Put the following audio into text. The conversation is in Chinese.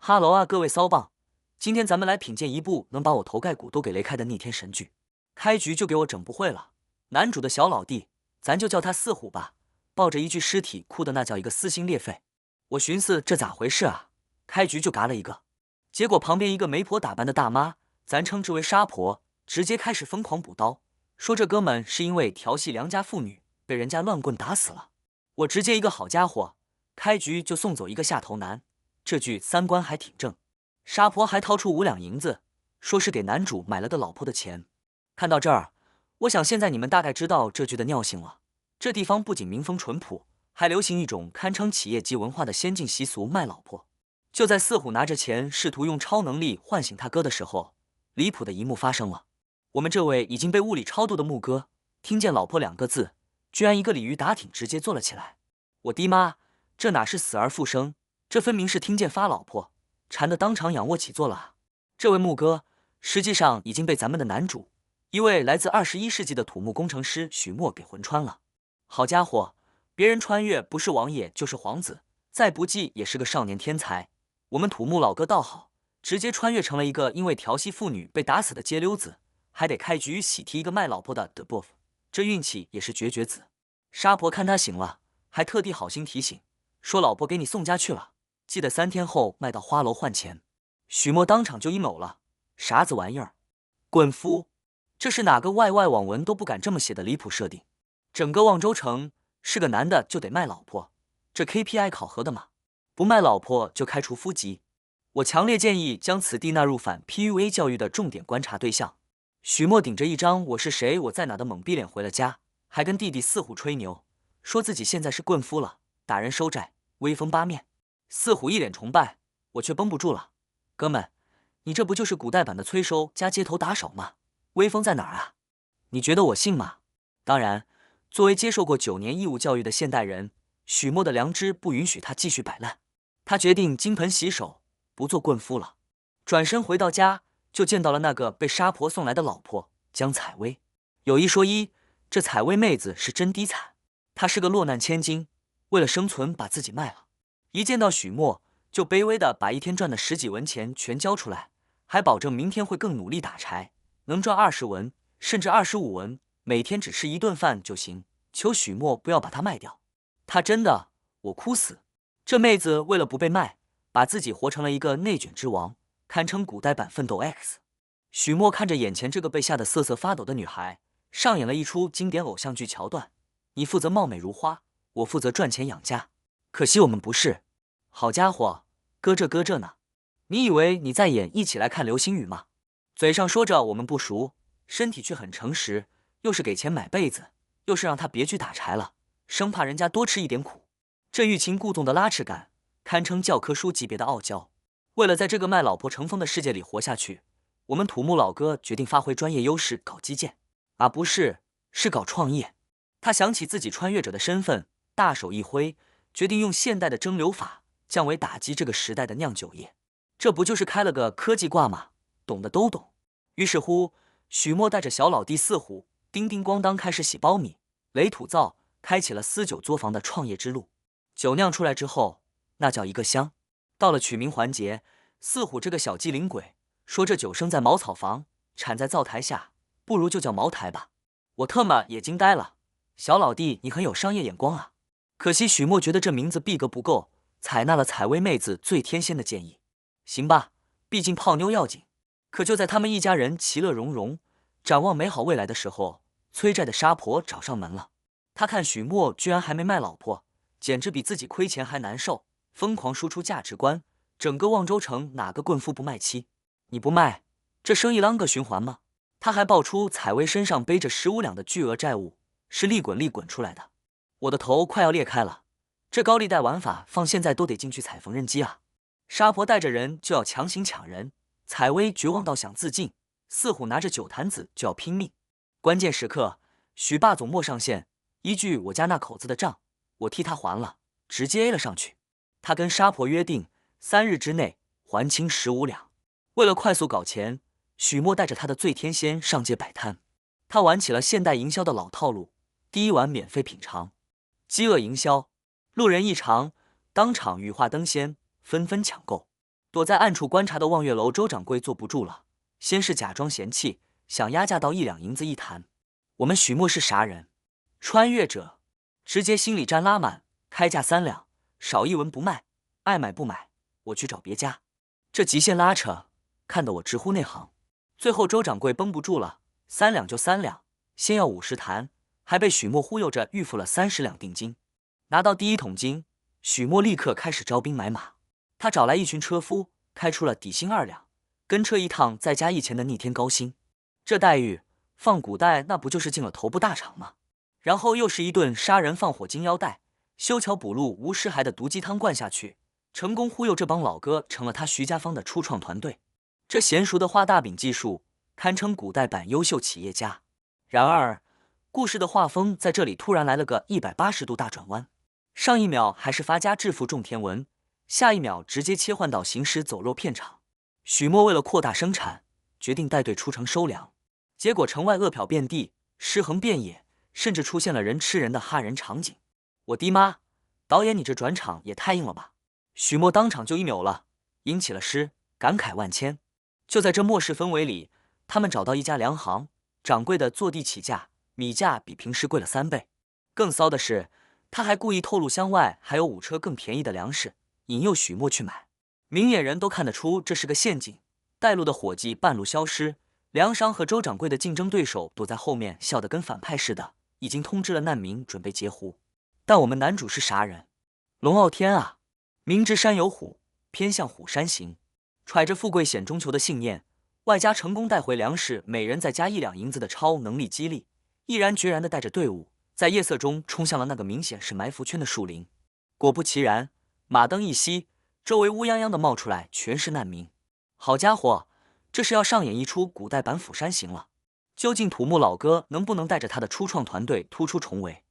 哈喽啊，各位骚棒！今天咱们来品鉴一部能把我头盖骨都给雷开的逆天神剧。开局就给我整不会了，男主的小老弟，咱就叫他四虎吧，抱着一具尸体哭的那叫一个撕心裂肺。我寻思这咋回事啊？开局就嘎了一个，结果旁边一个媒婆打扮的大妈，咱称之为杀婆，直接开始疯狂补刀，说这哥们是因为调戏良家妇女，被人家乱棍打死了。我直接一个好家伙，开局就送走一个下头男。这句三观还挺正，杀婆还掏出5两银子，说是给男主买了个老婆的钱。看到这儿，我想现在你们大概知道这句的尿性了。这地方不仅民风淳朴，还流行一种堪称企业级文化的先进习俗——卖老婆。就在四虎拿着钱试图用超能力唤醒他哥的时候，离谱的一幕发生了。我们这位已经被物理超度的牧哥，听见老婆2个字，居然一个鲤鱼打挺直接坐了起来。我的妈，这哪是死而复生？这分明是听见发老婆，馋得当场仰卧起坐了啊！这位牧哥实际上已经被咱们的男主，一位来自21世纪的土木工程师许墨给魂穿了。好家伙，别人穿越不是王爷就是皇子，再不济也是个少年天才。我们土木老哥倒好，直接穿越成了一个因为调戏妇女被打死的街溜子，还得开局喜提一个卖老婆的 The Buff， 这运气也是绝子。杀婆看他醒了，还特地好心提醒，说老婆给你送家去了。记得3天后卖到花楼换钱。许墨当场就阴谋了，啥子玩意儿？滚夫！这是哪个外网文都不敢这么写的离谱设定？整个望州城是个男的就得卖老婆，这 KPI 考核的吗？不卖老婆就开除夫籍。我强烈建议将此地纳入反 PUA 教育的重点观察对象。许墨顶着一张我是谁我在哪的懵逼脸回了家，还跟弟弟四虎吹牛，说自己现在是棍夫了，打人收债，威风八面。四虎一脸崇拜，我却绷不住了。哥们，你这不就是古代版的催收加街头打手吗？威风在哪儿啊？你觉得我信吗？当然，作为接受过9年义务教育的现代人，许墨的良知不允许他继续摆烂。他决定金盆洗手，不做棍夫了。转身回到家，就见到了那个被杀婆送来的老婆江采薇。有一说一，这采薇妹子是真低惨，她是个落难千金，为了生存把自己卖了。一见到许墨，就卑微的把一天赚的10几文钱全交出来，还保证明天会更努力打柴，能赚20文甚至25文，每天只吃1顿饭就行，求许墨不要把他卖掉。他真的，我哭死！这妹子为了不被卖，把自己活成了一个内卷之王，堪称古代版奋斗 X。许墨看着眼前这个被吓得瑟瑟发抖的女孩，上演了一出经典偶像剧桥段：你负责貌美如花，我负责赚钱养家。可惜我们不是。好家伙，搁这呢！你以为你在演一起来看流星雨吗？嘴上说着我们不熟，身体却很诚实，又是给钱买被子，又是让他别去打柴了，生怕人家多吃一点苦。这欲擒故纵的拉扯感，堪称教科书级别的傲娇。为了在这个卖老婆成风的世界里活下去，我们土木老哥决定发挥专业优势搞基建，不是，是搞创业。他想起自己穿越者的身份，大手一挥，决定用现代的蒸馏法降维打击这个时代的酿酒业。这不就是开了个科技挂吗？懂的都懂。于是乎，许墨带着小老弟四虎叮叮咣当开始洗苞米、垒土灶，开启了私酒作坊的创业之路。酒酿出来之后，那叫一个香。到了取名环节，四虎这个小机灵鬼说这酒生在茅草房，产在灶台下，不如就叫茅台吧。我特么也惊呆了，小老弟你很有商业眼光啊。可惜许墨觉得这名字逼格不够，采纳了采薇妹子最天仙的建议。行吧，毕竟泡妞要紧。可就在他们一家人其乐融融，展望美好未来的时候，催债的杀婆找上门了。他看许墨居然还没卖老婆，简直比自己亏钱还难受，疯狂输出价值观。整个望州城哪个棍夫不卖妻？你不卖，这生意啷个循环吗？他还爆出采薇身上背着15两的巨额债务，是利滚出来的。我的头快要裂开了，这高利贷玩法放现在都得进去踩缝纫机啊！杀婆带着人就要强行抢人，采薇绝望到想自尽，四虎拿着酒坛子就要拼命。关键时刻，许霸总莫上线，依据我家那口子的账，我替他还了，直接 A 了上去。他跟杀婆约定3日之内还清15两。为了快速搞钱，许墨带着他的醉天仙上街摆摊。他玩起了现代营销的老套路，第一碗免费品尝，饥饿营销，路人一尝，当场羽化登仙，纷纷抢购。躲在暗处观察的望月楼周掌柜坐不住了，先是假装嫌弃，想压价到1两银子一坛。我们许墨是啥人？穿越者，直接心理战拉满，开价3两，少一文不卖，爱买不买，我去找别家。这极限拉扯，看得我直呼内行。最后周掌柜绷不住了，3两就3两，先要50坛，还被许墨忽悠着预付了30两定金。拿到第1桶金，许墨立刻开始招兵买马。他找来一群车夫，开出了底薪2两，跟车一趟再加1钱的逆天高薪。这待遇放古代那不就是进了头部大厂吗？然后又是一顿杀人放火金腰带，修桥补路无尸骸的毒鸡汤灌下去，成功忽悠这帮老哥成了他徐家坊的初创团队。这娴熟的画大饼技术，堪称古代版优秀企业家。然而，故事的画风在这里突然来了个180度大转弯，上一秒还是发家致富种田文，下一秒直接切换到行尸走肉片场。许墨为了扩大生产，决定带队出城收粮，结果城外饿殍遍地，尸横遍野，甚至出现了人吃人的哈人场景。我的妈！导演你这转场也太硬了吧！许墨当场就一扭了，引起了诗，感慨万千。就在这末世氛围里，他们找到一家粮行，掌柜的坐地起价，米价比平时贵了3倍。更骚的是，他还故意透露乡外还有5车更便宜的粮食，引诱许墨去买。明眼人都看得出这是个陷阱，带路的伙计半路消失，粮商和周掌柜的竞争对手躲在后面笑得跟反派似的，已经通知了难民准备截胡。但我们男主是啥人？龙傲天啊！明知山有虎，偏向虎山行。揣着富贵险中求的信念，外加成功带回粮食，每人再加1两银子的超能力激励，毅然决然地带着队伍，在夜色中冲向了那个明显是埋伏圈的树林。果不其然，马灯一熄，周围乌泱泱的冒出来全是难民。好家伙，这是要上演一出古代版《釜山行》了。究竟土木老哥能不能带着他的初创团队突出重围？